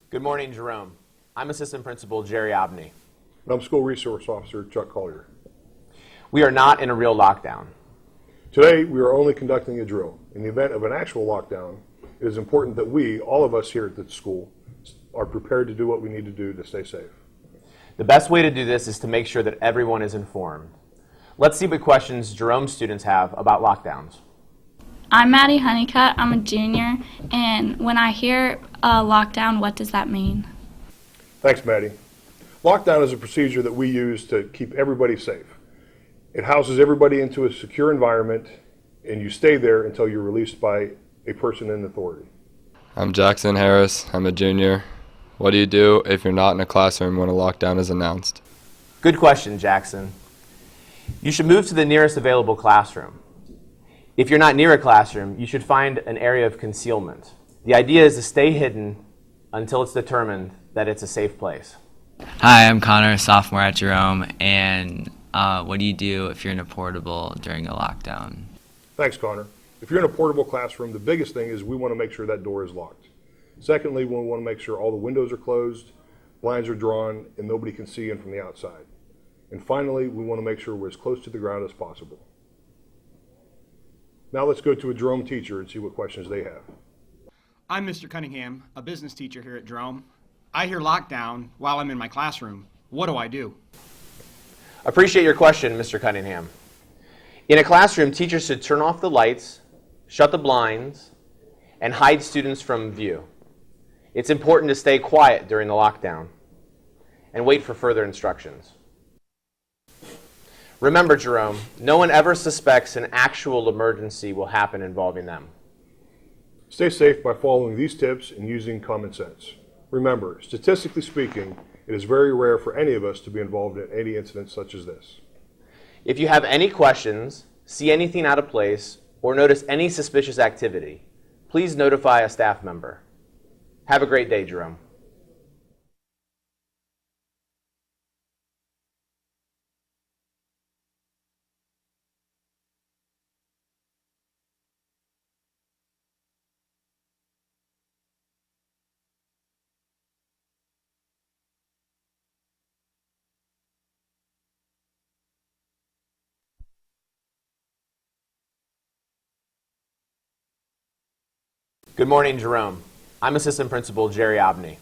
Good morning, Jerome. I'm Assistant Principal Jerry Obney. And I'm School Resource Officer Chuck Collier. We are not in a real lockdown. Today, we are only conducting a drill. In the event of an actual lockdown, it is important that we, all of us here at the school, are prepared to do what we need to do to stay safe. The best way to do this is to make sure that everyone is informed. Let's see what questions Jerome students have about lockdowns. I'm Maddie Honeycutt. I'm a junior, and when I hear lockdown, what does that mean? Thanks, Maddie. Lockdown is a procedure that we use to keep everybody safe. It houses everybody into a secure environment, and you stay there until you're released by a person in authority. I'm Jackson Harris. I'm a junior. What do you do if you're not in a classroom when a lockdown is announced? Good question, Jackson. You should move to the nearest available classroom. If you're not near a classroom, you should find an area of concealment. The idea is to stay hidden until it's determined that it's a safe place. Hi, I'm Connor, a sophomore at Jerome, and what do you do if you're in a portable during a lockdown? Thanks, Connor. If you're in a portable classroom, the biggest thing is we want to make sure that door is locked. Secondly, we want to make sure all the windows are closed, blinds are drawn, and nobody can see in from the outside. And finally, we want to make sure we're as close to the ground as possible. Now let's go to a Jerome teacher and see what questions they have. I'm Mr. Cunningham, a business teacher here at Jerome. I hear lockdown while I'm in my classroom. What do I do? Appreciate your question, Mr. Cunningham. In a classroom, teachers should turn off the lights, shut the blinds, and hide students from view. It's important to stay quiet during the lockdown and wait for further instructions. Remember, Jerome, no one ever suspects an actual emergency will happen involving them. Stay safe by following these tips and using common sense. Remember, statistically speaking, it is very rare for any of us to be involved in any incident such as this. If you have any questions, see anything out of place, or notice any suspicious activity, please notify a staff member. Have a great day, Jerome. Good morning, Jerome. I'm Assistant Principal Jerry Obney.